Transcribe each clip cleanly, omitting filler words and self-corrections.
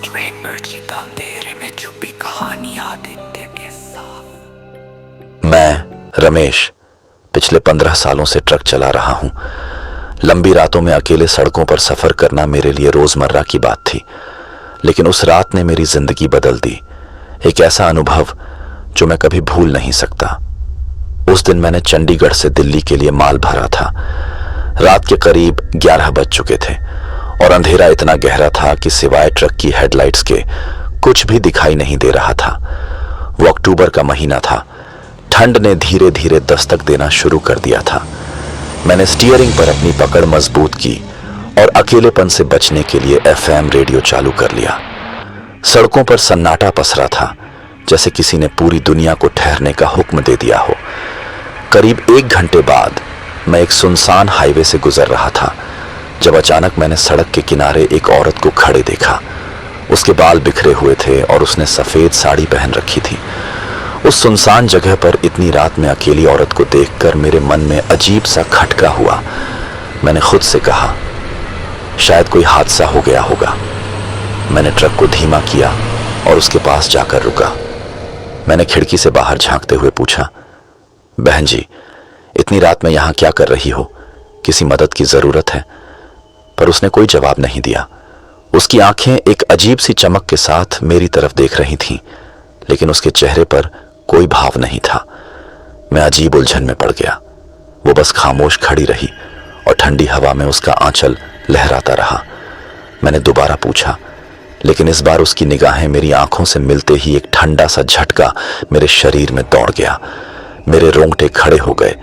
Train पर जीता अंधेरे में छुपी कहानी आदित्य के साथ। मैं रमेश पिछले 15 सालों से ट्रक चला रहा हूं। लंबी रातों में अकेले सड़कों पर सफर करना मेरे लिए रोजमर्रा की बात थी, लेकिन उस रात ने मेरी जिंदगी बदल दी। एक ऐसा अनुभव जो मैं कभी भूल नहीं सकता। उस दिन मैंने चंडीगढ़ से दिल्ली के लिए माल भरा था। रात के करीब 11 बज चुके थे और अंधेरा इतना गहरा था कि सिवाय ट्रक की हेडलाइट्स के कुछ भी दिखाई नहीं दे रहा था। वो अक्टूबर का महीना था। ठंड ने धीरे धीरे दस्तक देना शुरू कर दिया था। मैंने स्टीयरिंग पर अपनी पकड़ मजबूत की और अकेलेपन से बचने के लिए FM रेडियो चालू कर लिया। सड़कों पर सन्नाटा पसरा था, जैसे किसी ने पूरी दुनिया को ठहरने का हुक्म दे दिया हो। करीब 1 घंटे बाद मैं एक सुनसान हाईवे से गुजर रहा था जब अचानक मैंने सड़क के किनारे एक औरत को खड़े देखा। उसके बाल बिखरे हुए थे और उसने सफेद साड़ी पहन रखी थी। उस सुनसान जगह पर इतनी रात में अकेली औरत को देखकर मेरे मन में अजीब सा खटका हुआ। मैंने खुद से कहा, शायद कोई हादसा हो गया होगा। मैंने ट्रक को धीमा किया और उसके पास जाकर रुका। मैंने खिड़की से बाहर झांकते हुए पूछा, बहन जी, इतनी रात में यहां क्या कर रही हो? किसी मदद की जरूरत है? पर उसने कोई जवाब नहीं दिया। उसकी आंखें एक अजीब सी चमक के साथ मेरी तरफ देख रही थीं, लेकिन उसके चेहरे पर कोई भाव नहीं था। मैं अजीब उलझन में पड़ गया। वो बस खामोश खड़ी रही और ठंडी हवा में उसका आंचल लहराता रहा। मैंने दोबारा पूछा, लेकिन इस बार उसकी निगाहें मेरी आंखों से मिलते ही एक ठंडा सा झटका मेरे शरीर में दौड़ गया। मेरे रोंगटे खड़े हो गए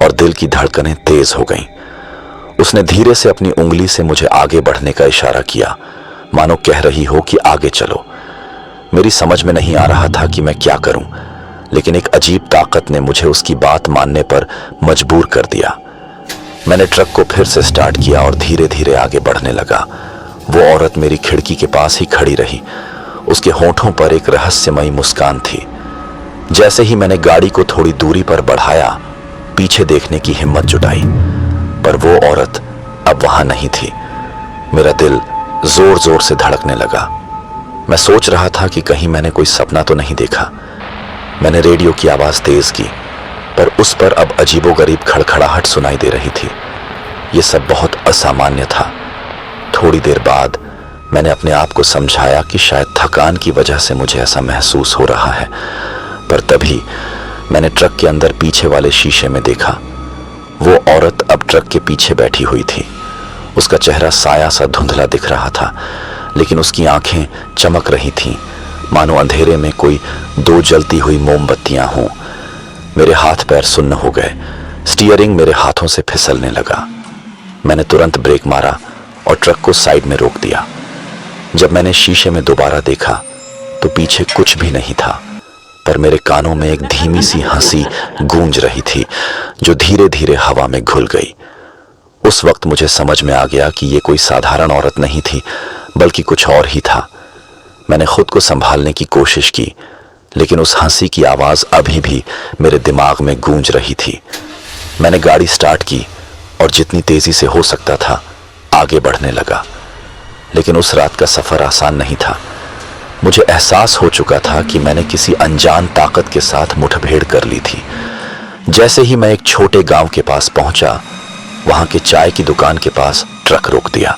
और दिल की धड़कनें तेज हो गईं। उसने धीरे से अपनी उंगली से मुझे आगे बढ़ने का इशारा किया, मानो कह रही हो कि आगे चलो। मेरी समझ में नहीं आ रहा था कि मैं क्या करूं, लेकिन एक अजीब ताकत ने मुझे उसकी बात मानने पर मजबूर कर दिया। मैंने ट्रक को फिर से स्टार्ट किया और धीरे धीरे आगे बढ़ने लगा। वो औरत मेरी खिड़की के पास ही खड़ी रही। उसके होठों पर एक रहस्यमयी मुस्कान थी। जैसे ही मैंने गाड़ी को थोड़ी दूरी पर बढ़ाया, पीछे देखने की हिम्मत जुटाई, पर वो औरत अब वहां नहीं थी। मेरा दिल जोर जोर से धड़कने लगा। मैं सोच रहा था कि कहीं मैंने कोई सपना तो नहीं देखा। मैंने रेडियो की आवाज तेज की, पर उस पर अब अजीबोगरीब खड़खड़ाहट सुनाई दे रही थी। ये सब बहुत असामान्य था। थोड़ी देर बाद मैंने अपने आप को समझाया कि शायद थकान की वजह से मुझे ऐसा महसूस हो रहा है, पर तभी मैंने ट्रक के अंदर पीछे वाले शीशे में देखा। वो औरत अब ट्रक के पीछे बैठी हुई थी। उसका चेहरा साया सा धुंधला दिख रहा था, लेकिन उसकी आंखें चमक रही थीं, मानो अंधेरे में कोई 2 जलती हुई मोमबत्तियां हों। मेरे हाथ पैर सुन्न हो गए। स्टीयरिंग मेरे हाथों से फिसलने लगा। मैंने तुरंत ब्रेक मारा और ट्रक को साइड में रोक दिया। जब मैंने शीशे में दोबारा देखा तो पीछे कुछ भी नहीं था, पर मेरे कानों में एक धीमी सी हंसी गूंज रही थी जो धीरे धीरे हवा में घुल गई। उस वक्त मुझे समझ में आ गया कि ये कोई साधारण औरत नहीं थी, बल्कि कुछ और ही था। मैंने खुद को संभालने की कोशिश की, लेकिन उस हंसी की आवाज अभी भी मेरे दिमाग में गूंज रही थी। मैंने गाड़ी स्टार्ट की और जितनी तेजी से हो सकता था आगे बढ़ने लगा, लेकिन उस रात का सफर आसान नहीं था। मुझे एहसास हो चुका था कि मैंने किसी अनजान ताकत के साथ मुठभेड़ कर ली थी। जैसे ही मैं एक छोटे गांव के पास पहुंचा, वहां के चाय की दुकान के पास ट्रक रोक दिया।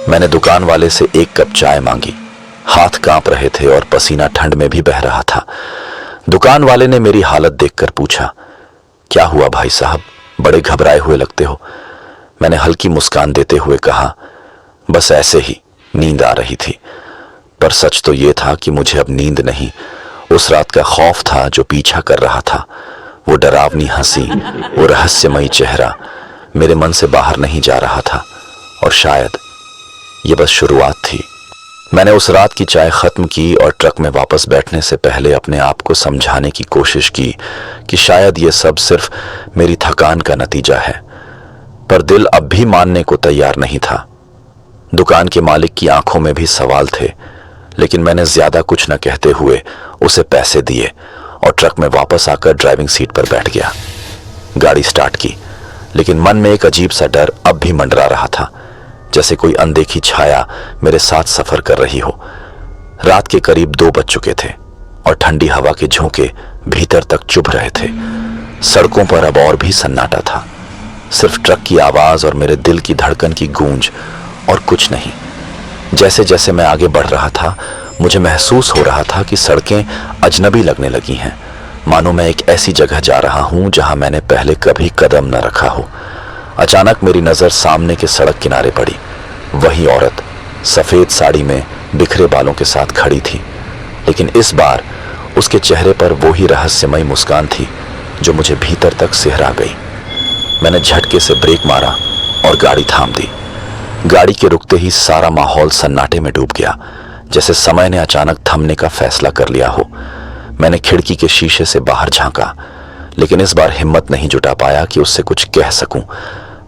मैंने दुकान वाले से 1 कप चाय मांगी। हाथ कांप रहे थे और पसीना ठंड में भी बह रहा था। दुकान वाले ने मेरी हालत देखकर पूछा, क्या हुआ भाई साहब, बड़े घबराए हुए लगते हो? मैंने हल्की मुस्कान देते हुए कहा, बस ऐसे ही, नींद आ रही थी। पर सच तो यह था कि मुझे अब नींद नहीं, उस रात का खौफ था जो पीछा कर रहा था। वो डरावनी हंसी, वो रहस्यमयी चेहरा मेरे मन से बाहर नहीं जा रहा था, और शायद ये बस शुरुआत थी। मैंने उस रात की चाय खत्म की और ट्रक में वापस बैठने से पहले अपने आप को समझाने की कोशिश की कि शायद ये सब सिर्फ मेरी थकान का नतीजा है, पर दिल अब भी मानने को तैयार नहीं था। दुकान के मालिक की आंखों में भी सवाल थे, लेकिन मैंने ज्यादा कुछ न कहते हुए उसे पैसे दिए और ट्रक में वापस आकर ड्राइविंग सीट पर बैठ गया। गाड़ी स्टार्ट की, लेकिन मन में एक अजीब सा डर अब भी मंडरा रहा था, जैसे कोई अनदेखी छाया मेरे साथ सफर कर रही हो। रात के करीब 2 बज चुके थे और ठंडी हवा के झोंके भीतर तक चुभ रहे थे। सड़कों पर अब और भी सन्नाटा था, सिर्फ ट्रक की आवाज और मेरे दिल की धड़कन की गूंज, और कुछ नहीं। जैसे जैसे मैं आगे बढ़ रहा था, मुझे महसूस हो रहा था कि सड़कें अजनबी लगने लगी हैं, मानो मैं एक ऐसी जगह जा रहा हूं जहां मैंने पहले कभी कदम न रखा हो। अचानक मेरी नजर सामने के सड़क किनारे पड़ी। वही औरत सफेद साड़ी में बिखरे बालों के साथ खड़ी थी, लेकिन इस बार उसके चेहरे पर वो ही रहस्यमयी मुस्कान थी जो मुझे भीतर तक सिहरा गई। मैंने झटके से ब्रेक मारा और गाड़ी थाम दी। गाड़ी के रुकते ही सारा माहौल सन्नाटे में डूब गया, जैसे समय ने अचानक थमने का फैसला कर लिया हो। मैंने खिड़की के शीशे से बाहर झांका, लेकिन इस बार हिम्मत नहीं जुटा पाया कि उससे कुछ कह सकूं।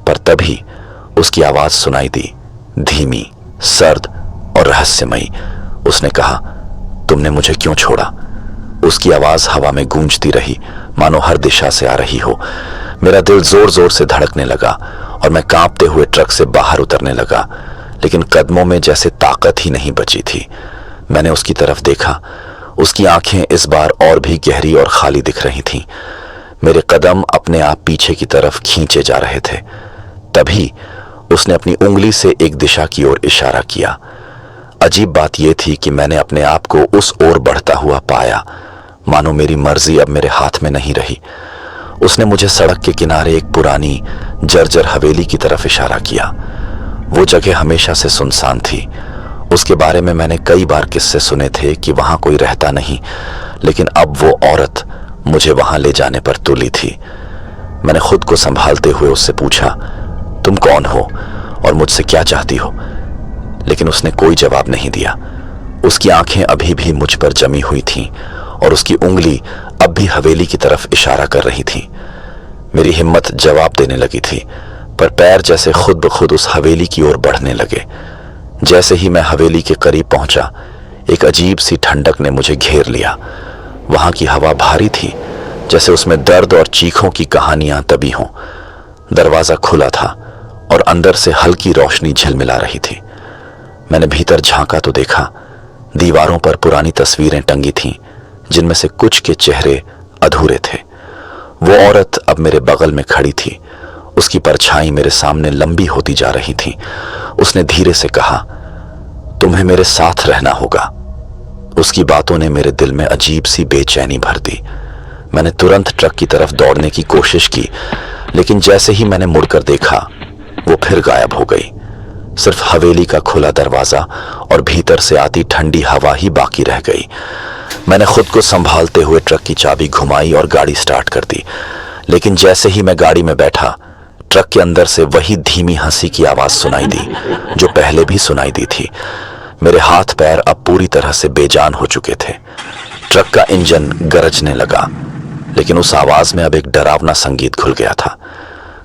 पर तभी उसकी आवाज सुनाई दी, धीमी, सर्द और रहस्यमयी। उसने कहा, तुमने मुझे क्यों छोड़ा? उसकी आवाज हवा में गूंजती रही, मानो हर दिशा से आ रही हो। मेरा दिल जोर जोर से धड़कने लगा और मैं कांपते हुए ट्रक से बाहर उतरने लगा, लेकिन कदमों में जैसे ताकत ही नहीं बची थी। मैंने उसकी तरफ देखा। उसकी आंखें इस बार और भी गहरी और खाली दिख रही थीं। मेरे कदम अपने आप पीछे की तरफ खींचे जा रहे थे। तभी उसने अपनी उंगली से एक दिशा की ओर इशारा किया। अजीब बात यह थी कि मैंने अपने आप को उस ओर बढ़ता हुआ पाया, मानो मेरी मर्जी अब मेरे हाथ में नहीं रही। उसने मुझे सड़क के किनारे एक पुरानी जर्जर हवेली की तरफ इशारा किया। वो जगह हमेशा से सुनसान थी। उसके बारे में मैंने कई बार किस्से सुने थे कि वहां कोई रहता नहीं, लेकिन अब वो औरत मुझे वहां ले जाने पर तुली थी। मैंने खुद को संभालते हुए उससे पूछा, तुम कौन हो और मुझसे क्या चाहती हो? लेकिन उसने कोई जवाब नहीं दिया। उसकी आंखें अभी भी मुझ पर जमी हुई थीं और उसकी उंगली अब भी हवेली की तरफ इशारा कर रही थी। मेरी हिम्मत जवाब देने लगी थी, पर पैर जैसे खुद ब खुद उस हवेली की ओर बढ़ने लगे। जैसे ही मैं हवेली के करीब पहुंचा, एक अजीब सी ठंडक ने मुझे घेर लिया। वहां की हवा भारी थी, जैसे उसमें दर्द और चीखों की कहानियां दबी हों। दरवाजा खुला था और अंदर से हल्की रोशनी झिलमिला रही थी। मैंने भीतर झांका तो देखा, दीवारों पर पुरानी तस्वीरें टंगी थीं, जिनमें से कुछ के चेहरे अधूरे थे। वो औरत अब मेरे बगल में खड़ी थी। उसकी परछाई मेरे सामने लंबी होती जा रही थी। उसने धीरे से कहा, तुम्हें मेरे साथ रहना होगा। उसकी बातों ने मेरे दिल में अजीब सी बेचैनी भर दी। मैंने तुरंत ट्रक की तरफ दौड़ने की कोशिश की, लेकिन जैसे ही मैंने मुड़कर देखा, वो फिर गायब हो गई। सिर्फ हवेली का खुला दरवाजा और भीतर से आती ठंडी हवा ही बाकी रह गई। मैंने खुद को संभालते हुए ट्रक की चाबी घुमाई और गाड़ी स्टार्ट कर दी, लेकिन जैसे ही मैं गाड़ी में बैठा, ट्रक के अंदर से वही धीमी हंसी की आवाज सुनाई दी जो पहले भी सुनाई दी थी। मेरे हाथ पैर अब पूरी तरह से बेजान हो चुके थे। ट्रक का इंजन गरजने लगा, लेकिन उस आवाज में अब एक डरावना संगीत घुल गया था।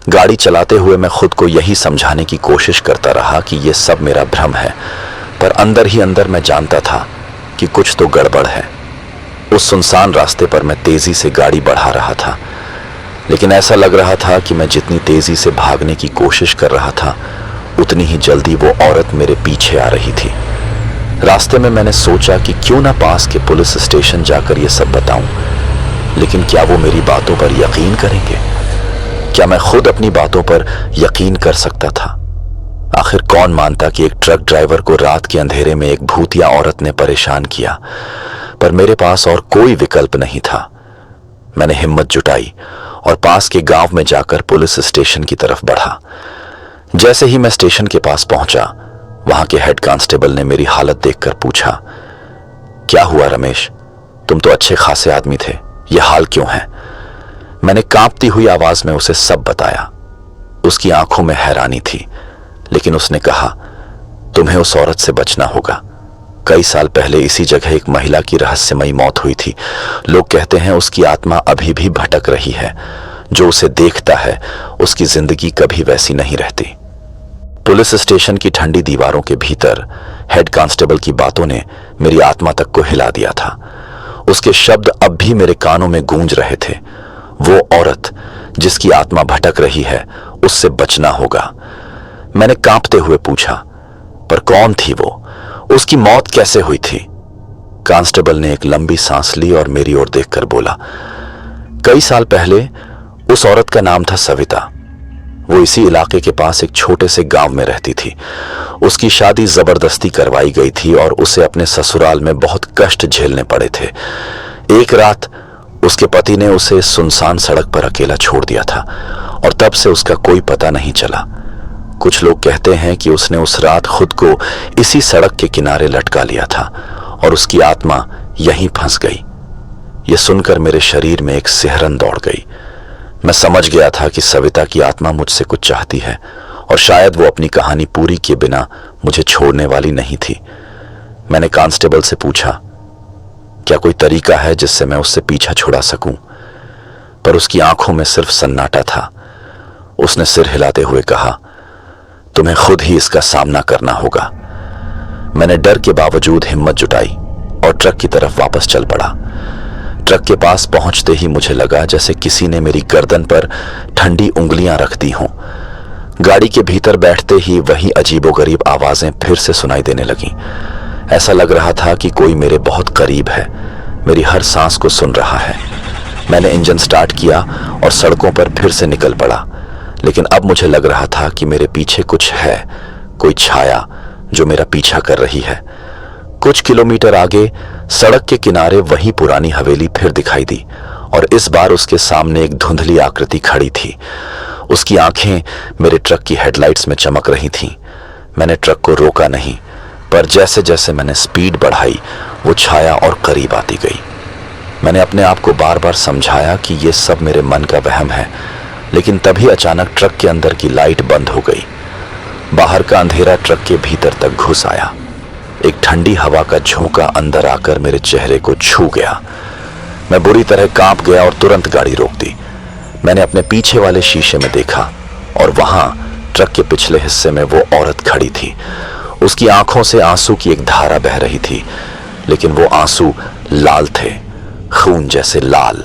गाड़ी चलाते हुए मैं खुद को यही समझाने की कोशिश करता रहा कि यह सब मेरा भ्रम है, पर अंदर ही अंदर मैं जानता था कि कुछ तो गड़बड़ है। उस सुनसान रास्ते पर मैं तेजी से गाड़ी बढ़ा रहा था, लेकिन ऐसा लग रहा था कि मैं जितनी तेजी से भागने की कोशिश कर रहा था, उतनी ही जल्दी वो औरत मेरे पीछे आ रही थी। रास्ते में मैंने सोचा कि क्यों ना पास के पुलिस स्टेशन जाकर ये सब बताऊं, लेकिन क्या वो मेरी बातों पर यकीन करेंगे? क्या मैं खुद अपनी बातों पर यकीन कर सकता था? आखिर कौन मानता कि एक ट्रक ड्राइवर को रात के अंधेरे में एक भूतिया औरत ने परेशान किया? पर मेरे पास और कोई विकल्प नहीं था। मैंने हिम्मत जुटाई और पास के गांव में जाकर पुलिस स्टेशन की तरफ बढ़ा। जैसे ही मैं स्टेशन के पास पहुंचा, वहां के हेड कांस्टेबल ने मेरी हालत देखकर पूछा, क्या हुआ रमेश? तुम तो अच्छे खासे आदमी थे, यह हाल क्यों है? मैंने कांपती हुई आवाज में उसे सब बताया। उसकी आंखों में हैरानी थी, लेकिन उसने कहा, तुम्हें उस औरत से बचना होगा। कई साल पहले इसी जगह एक महिला की रहस्यमयी मौत हुई थी। लोग कहते हैं उसकी आत्मा अभी भी भटक रही है। जो उसे देखता है, उसकी जिंदगी कभी वैसी नहीं रहती। पुलिस स्टेशन की ठंडी दीवारों के भीतर हेड कांस्टेबल की बातों ने मेरी आत्मा तक को हिला दिया था। उसके शब्द अब भी मेरे कानों में गूंज रहे थे। वो औरत जिसकी आत्मा भटक रही है, उससे बचना होगा। मैंने कांपते हुए पूछा, पर कौन थी वो? उसकी मौत कैसे हुई थी? कांस्टेबल ने एक लंबी सांस ली और मेरी ओर देखकर बोला, कई साल पहले उस औरत का नाम था सविता। वो इसी इलाके के पास एक छोटे से गांव में रहती थी। उसकी शादी जबरदस्ती करवाई गई थी और उसे अपने ससुराल में बहुत कष्ट झेलने पड़े थे। एक रात उसके पति ने उसे सुनसान सड़क पर अकेला छोड़ दिया था और तब से उसका कोई पता नहीं चला। कुछ लोग कहते हैं कि उसने उस रात खुद को इसी सड़क के किनारे लटका लिया था और उसकी आत्मा यहीं फंस गई। यह सुनकर मेरे शरीर में एक सिहरन दौड़ गई। मैं समझ गया था कि सविता की आत्मा मुझसे कुछ चाहती है और शायद वो अपनी कहानी पूरी किए बिना मुझे छोड़ने वाली नहीं थी। मैंने कांस्टेबल से पूछा, क्या कोई तरीका है जिससे मैं उससे पीछा छुड़ा सकूं? पर उसकी आंखों में सिर्फ सन्नाटा था। उसने सिर हिलाते हुए कहा, तुम्हें खुद ही इसका सामना करना होगा। मैंने डर के बावजूद हिम्मत जुटाई और ट्रक की तरफ वापस चल पड़ा। ट्रक के पास पहुंचते ही मुझे लगा जैसे किसी ने मेरी गर्दन पर ठंडी उंगलियां रख दी हों। गाड़ी के भीतर बैठते ही वही अजीबोगरीब आवाजें फिर से सुनाई देने लगीं। ऐसा लग रहा था कि कोई मेरे बहुत करीब है, मेरी हर सांस को सुन रहा है। मैंने इंजन स्टार्ट किया और सड़कों पर फिर से निकल पड़ा, लेकिन अब मुझे लग रहा था कि मेरे पीछे कुछ है, कोई छाया जो मेरा पीछा कर रही है। कुछ किलोमीटर आगे सड़क के किनारे वही पुरानी हवेली फिर दिखाई दी और इस बार उसके सामने एक धुंधली आकृति खड़ी थी। उसकी आंखें मेरे ट्रक की हेडलाइट्स में चमक रही थीं। मैंने ट्रक को रोका नहीं, पर जैसे जैसे मैंने स्पीड बढ़ाई वो छाया और करीब आती गई। मैंने अपने आप को बार बार समझाया कि ये सब मेरे मन का वहम है, लेकिन तभी अचानक ट्रक के अंदर की लाइट बंद हो गई। बाहर का अंधेरा ट्रक के भीतर तक घुस आया। एक ठंडी हवा का झोंका अंदर आकर मेरे चेहरे को छू गया। मैं बुरी तरह कांप गया और तुरंत गाड़ी रोक दी। मैंने अपने पीछे वाले शीशे में देखा और वहां ट्रक के पिछले हिस्से में वो औरत खड़ी थी। उसकी आंखों से आंसू की एक धारा बह रही थी, लेकिन वो आंसू लाल थे, खून जैसे लाल।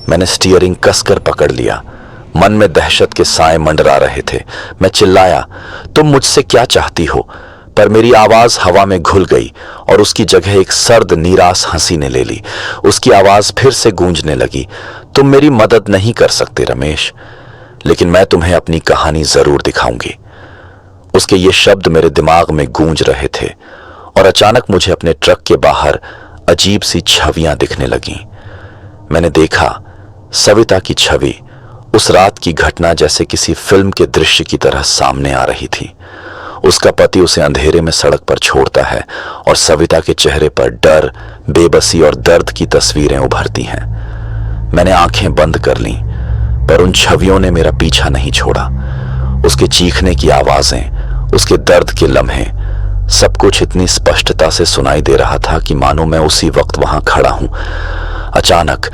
मैंने स्टीयरिंग कसकर पकड़ लिया। मन में दहशत के साए मंडरा रहे थे। मैं चिल्लाया, तुम मुझसे क्या चाहती हो? पर मेरी आवाज हवा में घुल गई और उसकी जगह एक सर्द निराश हंसी ने ले ली। उसकी आवाज फिर से गूंजने लगी, तुम मेरी मदद नहीं कर सकते रमेश, लेकिन मैं तुम्हें अपनी कहानी जरूर दिखाऊंगी। उसके ये शब्द मेरे दिमाग में गूंज रहे थे और अचानक मुझे अपने ट्रक के बाहर अजीब सी छवियां दिखने लगीं। मैंने देखा सविता की छवि उस रात की घटना जैसे किसी फिल्म के दृश्य की तरह सामने आ रही थी। उसका पति उसे अंधेरे में सड़क पर छोड़ता है और सविता के चेहरे पर डर, बेबसी और दर्द की तस्वीरें उभरती हैं। मैंने आंखें बंद कर लीं, पर उन छवियों ने मेरा पीछा नहीं छोड़ा। उसके चीखने की आवाजें, उसके दर्द के लम्हे, सब कुछ इतनी स्पष्टता से सुनाई दे रहा था कि मानो मैं उसी वक्त वहां खड़ा हूं। अचानक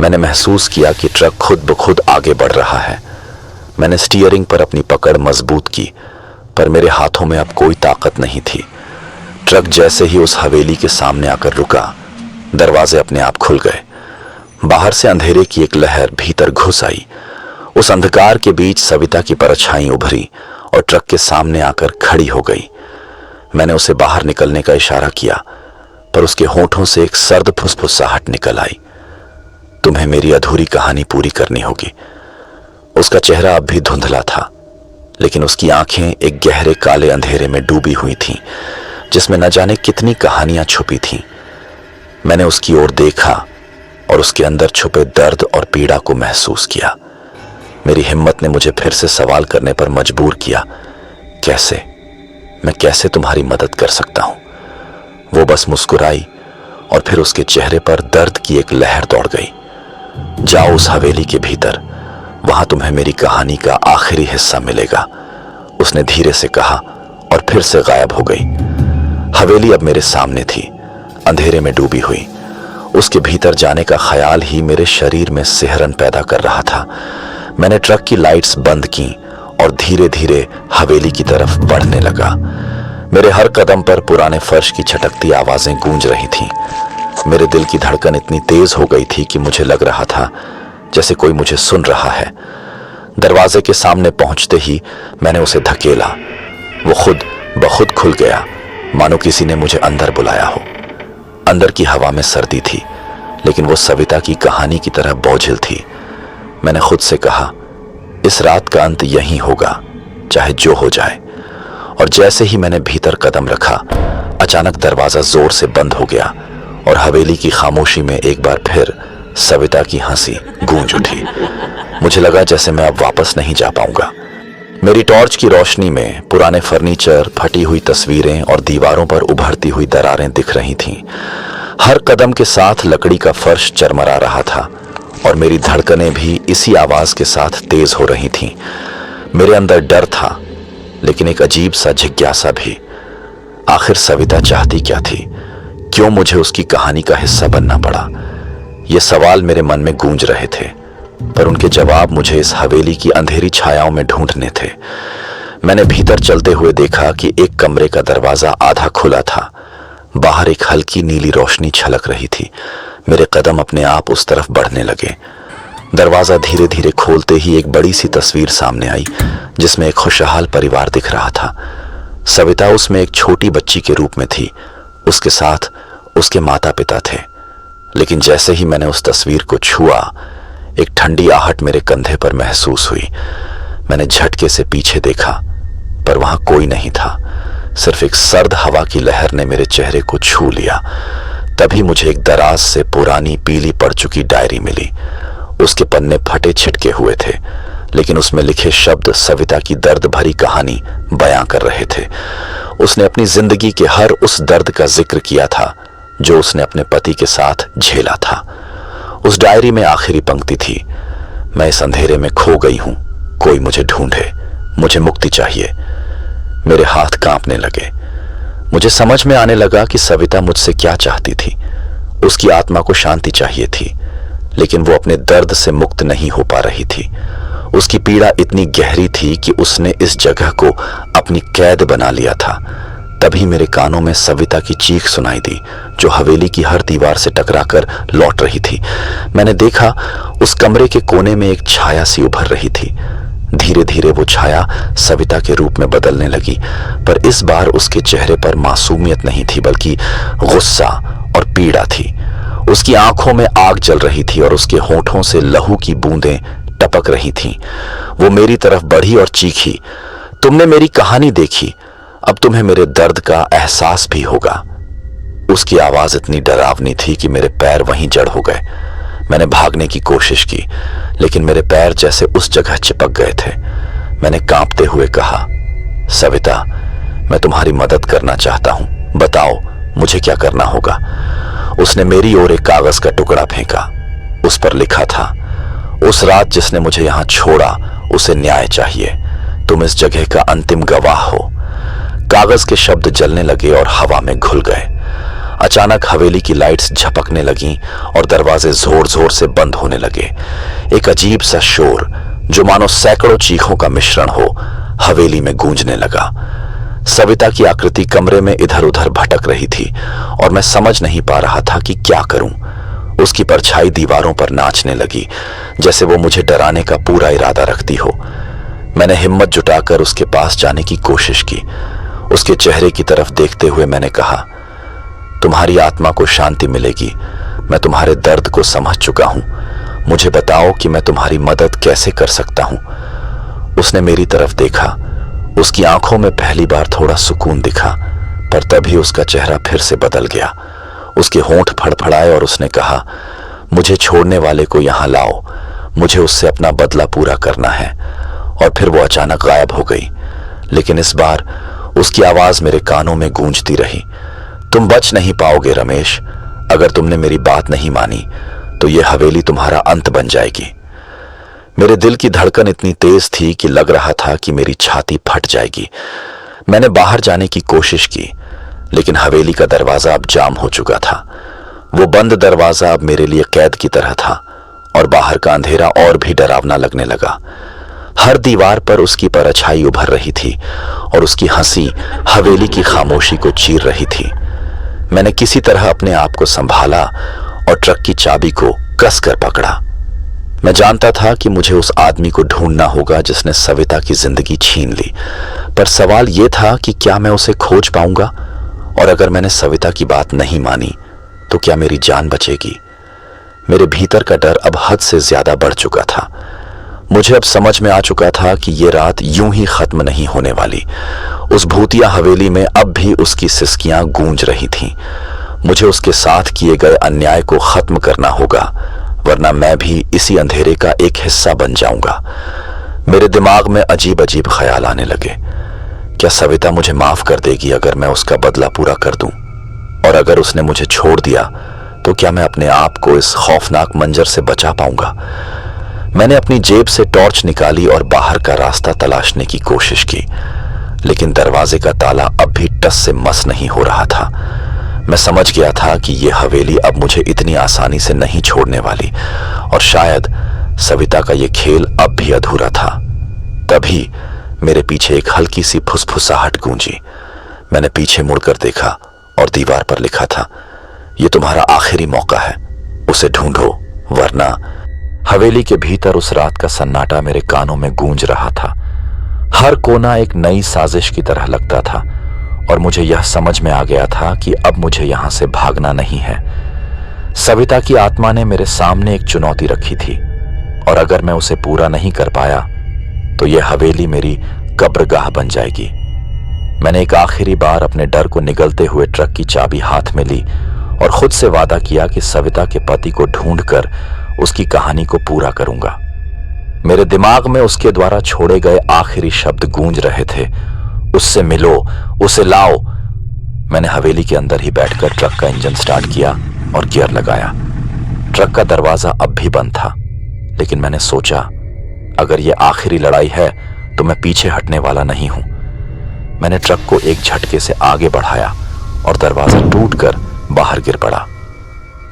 मैंने महसूस किया कि ट्रक खुद ब खुद आगे बढ़ रहा है। मैंने स्टीयरिंग पर अपनी पकड़ मजबूत की, पर मेरे हाथों में अब कोई ताकत नहीं थी। ट्रक जैसे ही उस हवेली के सामने आकर रुका, दरवाजे अपने आप खुल गए। बाहर से अंधेरे की एक लहर भीतर घुस आई। उस अंधकार के बीच सविता की परछाई उभरी और ट्रक के सामने आकर खड़ी हो गई। मैंने उसे बाहर निकलने का इशारा किया, पर उसके होठों से एक सर्द फुसफुसाहट निकल आई, तुम्हें मेरी अधूरी कहानी पूरी करनी होगी। उसका चेहरा अब भी धुंधला था, लेकिन उसकी आंखें एक गहरे काले अंधेरे में डूबी हुई थीं, जिसमें न जाने कितनी कहानियां छुपी थीं। मैंने उसकी ओर देखा और उसके अंदर छुपे दर्द और पीड़ा को महसूस किया। मेरी हिम्मत ने मुझे फिर से सवाल करने पर मजबूर किया, कैसे? मैं कैसे तुम्हारी मदद कर सकता हूं? वो बस मुस्कुराई और फिर उसके चेहरे पर दर्द की एक लहर दौड़ गई। जाओ उस हवेली के भीतर, वहां तुम्हें मेरी कहानी का आखिरी हिस्सा मिलेगा, उसने धीरे से कहा और फिर से गायब हो गई। हवेली अब मेरे सामने थी, अंधेरे में डूबी हुई। उसके भीतर जाने का ख्याल ही मेरे शरीर में सिहरन पैदा कर रहा था। मैंने ट्रक की लाइट्स बंद की और धीरे धीरे हवेली की तरफ बढ़ने लगा। मेरे हर कदम पर पुराने फर्श की छटकती आवाजें गूंज रही थीं। मेरे दिल की धड़कन इतनी तेज हो गई थी कि मुझे लग रहा था जैसे कोई मुझे सुन रहा है। दरवाजे के सामने पहुंचते ही मैंने उसे धकेला। वो खुद ब खुद खुल गया, मानो किसी ने मुझे अंदर बुलाया हो। अंदर की हवा में सर्दी थी, लेकिन वो सविता की कहानी की तरह बोझिल थी। मैंने खुद से कहा, इस रात का अंत यहीं होगा, चाहे जो हो जाए। और जैसे ही मैंने भीतर कदम रखा, अचानक दरवाजा जोर से बंद हो गया और हवेली की खामोशी में एक बार फिर सविता की हंसी गूंज उठी। मुझे लगा जैसे मैं अब वापस नहीं जा पाऊंगा। मेरी टॉर्च की रोशनी में पुराने फर्नीचर, फटी हुई तस्वीरें और दीवारों पर उभरती हुई दरारें दिख रही थीं। हर कदम के साथ लकड़ी का फर्श चरमरा रहा था और मेरी धड़कनें भी इसी आवाज के साथ तेज हो रही थीं। मेरे अंदर डर था, लेकिन एक अजीब सा जिज्ञासा भी। आखिर सविता चाहती क्या थी? क्यों मुझे उसकी कहानी का हिस्सा बनना पड़ा? ये सवाल मेरे मन में गूंज रहे थे, पर उनके जवाब मुझे इस हवेली की अंधेरी छायाओं में ढूंढने थे। मैंने भीतर चलते हुए देखा कि एक कमरे का दरवाजा आधा खुला था। बाहर एक हल्की नीली रोशनी छलक रही थी। मेरे कदम अपने आप उस तरफ बढ़ने लगे। दरवाजा धीरे धीरे खोलते ही एक बड़ी सी तस्वीर सामने आई, जिसमें एक खुशहाल परिवार दिख रहा था। सविता उसमें एक छोटी बच्ची के रूप में थी। उसके साथ उसके माता पिता थे। लेकिन जैसे ही मैंने उस तस्वीर को छुआ, एक ठंडी आहट मेरे कंधे पर महसूस हुई। मैंने झटके से पीछे देखा, पर वहां कोई नहीं था। सिर्फ एक सर्द हवा की लहर ने मेरे चेहरे को छू लिया। तभी मुझे एक दराज से पुरानी पीली पड़ चुकी डायरी मिली। उसके पन्ने फटे छिटके हुए थे, लेकिन उसमें लिखे शब्द सविता की दर्द भरी कहानी बयां कर रहे थे। उसने अपनी जिंदगी के हर उस दर्द का जिक्र किया था जो उसने अपने पति के साथ झेला था। उस डायरी में आखिरी पंक्ति थी, मैं इस अंधेरे में खो गई हूं, कोई मुझे ढूंढे, मुझे मुक्ति चाहिए। मेरे हाथ कांपने लगे। मुझे समझ में आने लगा कि सविता मुझसे क्या चाहती थी। उसकी आत्मा को शांति चाहिए थी, लेकिन वो अपने दर्द से मुक्त नहीं हो पा रही थी। उसकी पीड़ा इतनी गहरी थी कि उसने इस जगह को अपनी कैद बना लिया था। तभी मेरे कानों में सविता की चीख सुनाई दी, जो हवेली की हर दीवार से टकराकर लौट रही थी। मैंने देखा उस कमरे के कोने में एक छाया सी उभर रही थी। धीरे धीरे वो छाया सविता के रूप में बदलने लगी, पर इस बार उसके चेहरे पर मासूमियत नहीं थी, बल्कि गुस्सा और पीड़ा थी। उसकी आंखों में आग जल रही थी और उसके होठों से लहू की बूंदें टपक रही थीं। वो मेरी तरफ बढ़ी और चीखी, तुमने मेरी कहानी देखी, अब तुम्हें मेरे दर्द का एहसास भी होगा। उसकी आवाज इतनी डरावनी थी कि मेरे पैर वहीं जड़ हो गए। मैंने भागने की कोशिश की, लेकिन मेरे पैर जैसे उस जगह चिपक गए थे। मैंने कांपते हुए कहा, सविता, मैं तुम्हारी मदद करना चाहता हूं, बताओ मुझे क्या करना होगा। उसने मेरी ओर एक कागज का टुकड़ा फेंका। उस पर लिखा था, उस रात जिसने मुझे यहां छोड़ा उसे न्याय चाहिए, तुम इस जगह का अंतिम गवाह हो। कागज के शब्द जलने लगे और हवा में घुल गए। अचानक हवेली की लाइट्स झपकने लगीं और दरवाजे जोर जोर से बंद होने लगे। एक अजीब सा शोर, जो मानो सैकड़ों चीखों का मिश्रण हो, हवेली में गूंजने लगा। सविता की आकृति कमरे में इधर उधर भटक रही थी और मैं समझ नहीं पा रहा था कि क्या करूं। उसकी परछाई दीवारों पर नाचने लगी, जैसे वो मुझे डराने का पूरा इरादा रखती हो। मैंने हिम्मत जुटाकर उसके पास जाने की कोशिश की। उसके चेहरे की तरफ देखते हुए मैंने कहा, तुम्हारी आत्मा को शांति मिलेगी, मैं तुम्हारे दर्द को समझ चुका हूं, मुझे बताओ कि मैं तुम्हारी मदद कैसे कर सकता हूं। उसने मेरी तरफ देखा। उसकी आंखों में पहली बार थोड़ा सुकून दिखा, पर तभी उसका चेहरा फिर से बदल गया। उसके होंठ फड़फड़ाए और उसने कहा, मुझे छोड़ने वाले को यहां लाओ, मुझे उससे अपना बदला पूरा करना है। और फिर वो अचानक गायब हो गई, लेकिन इस बार उसकी आवाज मेरे कानों में गूंजती रही, तुम बच नहीं पाओगे रमेश, अगर तुमने मेरी बात नहीं मानी तो ये हवेली तुम्हारा अंत बन जाएगी। मेरे दिल की धड़कन इतनी तेज थी कि लग रहा था कि मेरी छाती फट जाएगी। मैंने बाहर जाने की कोशिश की, लेकिन हवेली का दरवाजा अब जाम हो चुका था। वो बंद दरवाजा अब मेरे लिए कैद की तरह था और बाहर का अंधेरा और भी डरावना लगने लगा। हर दीवार पर उसकी परछाई उभर रही थी और उसकी हंसी हवेली की खामोशी को चीर रही थी। मैंने किसी तरह अपने आप को संभाला और ट्रक की चाबी को कसकर पकड़ा। मैं जानता था कि मुझे उस आदमी को ढूंढना होगा जिसने सविता की जिंदगी छीन ली, पर सवाल यह था कि क्या मैं उसे खोज पाऊंगा, और अगर मैंने सविता की बात नहीं मानी तो क्या मेरी जान बचेगी? मेरे भीतर का डर अब हद से ज्यादा बढ़ चुका था। मुझे अब समझ में आ चुका था कि ये रात यूं ही खत्म नहीं होने वाली। उस भूतिया हवेली में अब भी उसकी सिसकियां गूंज रही थीं। मुझे उसके साथ किए गए अन्याय को खत्म करना होगा, वरना मैं भी इसी अंधेरे का एक हिस्सा बन जाऊंगा। मेरे दिमाग में अजीब अजीब ख्याल आने लगे। क्या सविता मुझे माफ कर देगी अगर मैं उसका बदला पूरा कर दूं? और अगर उसने मुझे छोड़ दिया तो क्या मैं अपने आप को इस खौफनाक मंजर से बचा पाऊंगा? मैंने अपनी जेब से टॉर्च निकाली और बाहर का रास्ता तलाशने की कोशिश की, लेकिन दरवाजे का ताला अब भी टस से मस नहीं हो रहा था। मैं समझ गया था कि यह हवेली अब मुझे इतनी आसानी से नहीं छोड़ने वाली, और शायद सविता का यह खेल अब भी अधूरा था। तभी मेरे पीछे एक हल्की सी फुसफुसाहट गूंजी। मैंने पीछे मुड़कर देखा और दीवार पर लिखा था, यह तुम्हारा आखिरी मौका है, उसे ढूंढो वरना। हवेली के भीतर उस रात का सन्नाटा मेरे कानों में गूंज रहा था। हर कोना एक नई साजिश की तरह लगता था, और मुझे यह समझ में आ गया था कि अब मुझे यहां से भागना नहीं है। सविता की आत्मा ने मेरे सामने एक चुनौती रखी थी, और अगर मैं उसे पूरा नहीं कर पाया तो यह हवेली मेरी कब्रगाह बन जाएगी। मैंने एक आखिरी बार अपने डर को निगलते हुए ट्रक की चाबी हाथ में ली और खुद से वादा किया कि सविता के पति को ढूंढकर उसकी कहानी को पूरा करूंगा। मेरे दिमाग में उसके द्वारा छोड़े गए आखिरी शब्द गूंज रहे थे, उससे मिलो, उसे लाओ। मैंने हवेली के अंदर ही बैठकर ट्रक का इंजन स्टार्ट किया और गियर लगाया। ट्रक का दरवाजा अब भी बंद था, लेकिन मैंने सोचा, अगर यह आखिरी लड़ाई है तो मैं पीछे हटने वाला नहीं हूं। मैंने ट्रक को एक झटके से आगे बढ़ाया और दरवाजा टूटकर बाहर गिर पड़ा।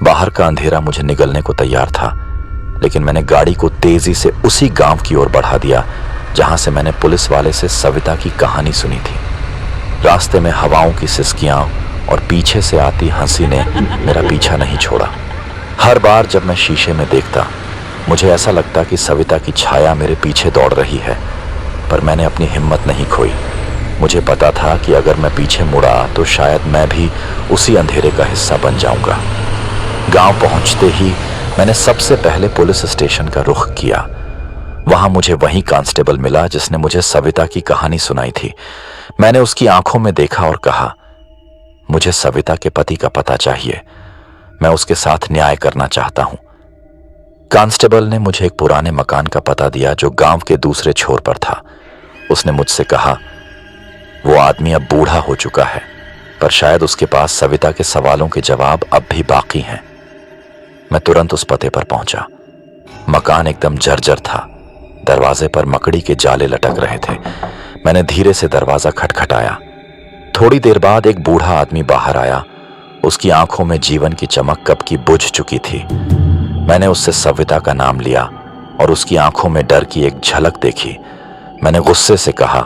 बाहर का अंधेरा मुझे निगलने को तैयार था, लेकिन मैंने गाड़ी को तेजी से उसी गांव की ओर बढ़ा दिया जहां से मैंने पुलिस वाले से सविता की कहानी सुनी थी। रास्ते में हवाओं की सिसकियां और पीछे से आती हंसी ने मेरा पीछा नहीं छोड़ा। हर बार जब मैं शीशे में देखता, मुझे ऐसा लगता कि सविता की छाया मेरे पीछे दौड़ रही है, पर मैंने अपनी हिम्मत नहीं खोई। मुझे पता था कि अगर मैं पीछे मुड़ा तो शायद मैं भी उसी अंधेरे का हिस्सा बन जाऊंगा। गांव पहुंचते ही मैंने सबसे पहले पुलिस स्टेशन का रुख किया। वहां मुझे वही कांस्टेबल मिला जिसने मुझे सविता की कहानी सुनाई थी। मैंने उसकी आंखों में देखा और कहा, मुझे सविता के पति का पता चाहिए, मैं उसके साथ न्याय करना चाहता हूं। कांस्टेबल ने मुझे एक पुराने मकान का पता दिया जो गांव के दूसरे छोर पर था। उसने मुझसे कहा, वो आदमी अब बूढ़ा हो चुका है, पर शायद उसके पास सविता के सवालों के जवाब अब भी बाकी हैं। मैं तुरंत उस पते पर पहुंचा। मकान एकदम जर्जर था। दरवाजे पर मकड़ी के जाले लटक रहे थे। मैंने धीरे से दरवाजा खटखटाया। थोड़ी देर बाद एक बूढ़ा आदमी बाहर आया। उसकी आंखों में जीवन की चमक कब की बुझ चुकी थी। मैंने उससे सविता का नाम लिया और उसकी आंखों में डर की एक झलक देखी। मैंने गुस्से से कहा,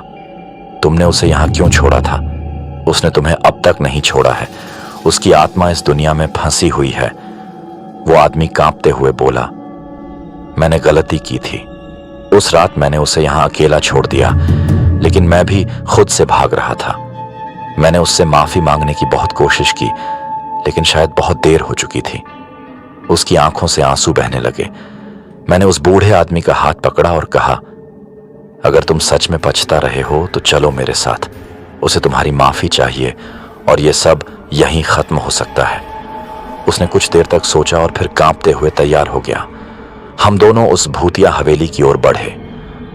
तुमने उसे यहां क्यों छोड़ा था? उसने तुम्हें अब तक नहीं छोड़ा है। उसकी आत्मा इस दुनिया में फंसी हुई है। वो आदमी कांपते हुए बोला, मैंने गलती की थी। उस रात मैंने उसे यहां अकेला छोड़ दिया, लेकिन मैं भी खुद से भाग रहा था। मैंने उससे माफी मांगने की बहुत कोशिश की, लेकिन शायद बहुत देर हो चुकी थी। उसकी आंखों से आंसू बहने लगे। मैंने उस बूढ़े आदमी का हाथ पकड़ा और कहा, अगर तुम सच में पछता रहे हो तो चलो मेरे साथ। उसे तुम्हारी माफी चाहिए और यह सब यहीं खत्म हो सकता है। उसने कुछ देर तक सोचा और फिर कांपते हुए तैयार हो गया। हम दोनों उस भूतिया हवेली की ओर बढ़े।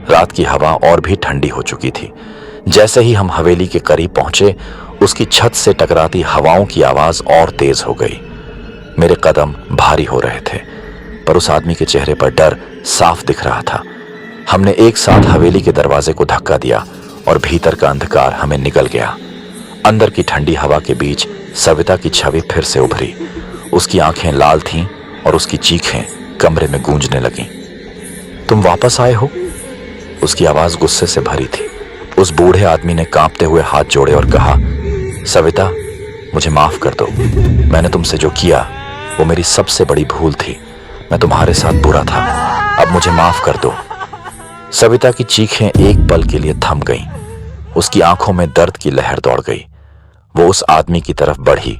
रात की हवा और भी ठंडी हो चुकी थी। जैसे ही हम हवेली के करीब पहुंचे, उसकी छत से टकराती हवाओं की आवाज और तेज हो गई। मेरे कदम भारी हो रहे थे, पर उस आदमी के चेहरे पर डर साफ दिख रहा था। हमने एक साथ हवेली के दरवाजे को धक्का दिया और भीतर का अंधकार हमें निगल गया। अंदर की ठंडी हवा के बीच सविता की छवि फिर से उभरी। उसकी आंखें लाल थीं और उसकी चीखें कमरे में गूंजने लगीं। तुम वापस आए हो? उसकी आवाज गुस्से से भरी थी। उस बूढ़े आदमी ने कांपते हुए हाथ जोड़े और कहा, सविता, मुझे माफ कर दो। मैंने तुमसे जो किया वो मेरी सबसे बड़ी भूल थी। मैं तुम्हारे साथ बुरा था। अब मुझे माफ कर दो। सविता की चीखें एक पल के लिए थम गईं। उसकी आंखों में दर्द की लहर दौड़ गई। वो उस आदमी की तरफ बढ़ी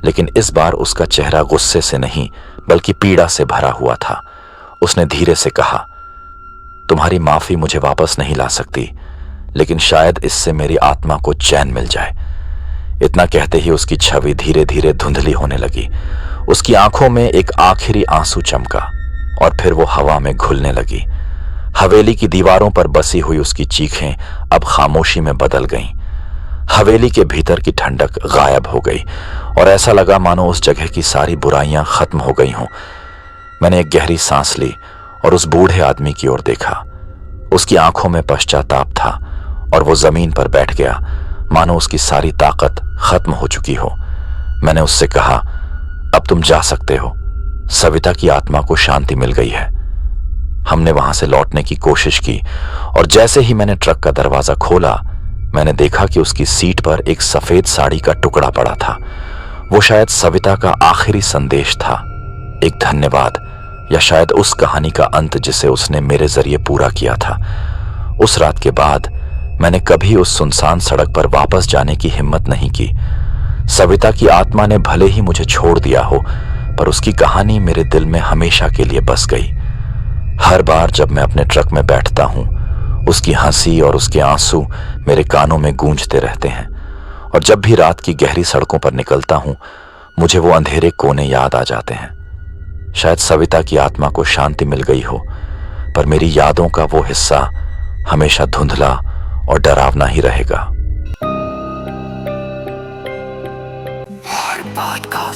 लेकिन इस बार उसका चेहरा गुस्से से नहीं बल्कि पीड़ा से भरा हुआ था। उसने धीरे से कहा, तुम्हारी माफी मुझे वापस नहीं ला सकती, लेकिन शायद इससे मेरी आत्मा को चैन मिल जाए। इतना कहते ही उसकी छवि धीरे धीरे धुंधली होने लगी। उसकी आंखों में एक आखिरी आंसू चमका और फिर वो हवा में घुलने लगी। हवेली की दीवारों पर बसी हुई उसकी चीखें अब खामोशी में बदल गईं। हवेली के भीतर की ठंडक गायब हो गई और ऐसा लगा मानो उस जगह की सारी बुराइयां खत्म हो गई हों। मैंने एक गहरी सांस ली और उस बूढ़े आदमी की ओर देखा। उसकी आंखों में पश्चाताप था और वो जमीन पर बैठ गया मानो उसकी सारी ताकत खत्म हो चुकी हो। मैंने उससे कहा, अब तुम जा सकते हो। सविता की आत्मा को शांति मिल गई है। हमने वहां से लौटने की कोशिश की और जैसे ही मैंने ट्रक का दरवाजा खोला, मैंने देखा कि उसकी सीट पर एक सफेद साड़ी का टुकड़ा पड़ा था। वो शायद सविता का आखिरी संदेश था, एक धन्यवाद, या शायद उस कहानी का अंत जिसे उसने मेरे जरिए पूरा किया था। उस रात के बाद मैंने कभी उस सुनसान सड़क पर वापस जाने की हिम्मत नहीं की। सविता की आत्मा ने भले ही मुझे छोड़ दिया हो, पर उसकी कहानी मेरे दिल में हमेशा के लिए बस गई। हर बार जब मैं अपने ट्रक में बैठता हूं, उसकी हंसी और उसके आंसू मेरे कानों में गूंजते रहते हैं। और जब भी रात की गहरी सड़कों पर निकलता हूं, मुझे वो अंधेरे कोने याद आ जाते हैं। शायद सविता की आत्मा को शांति मिल गई हो, पर मेरी यादों का वो हिस्सा हमेशा धुंधला और डरावना ही रहेगा। हर बात का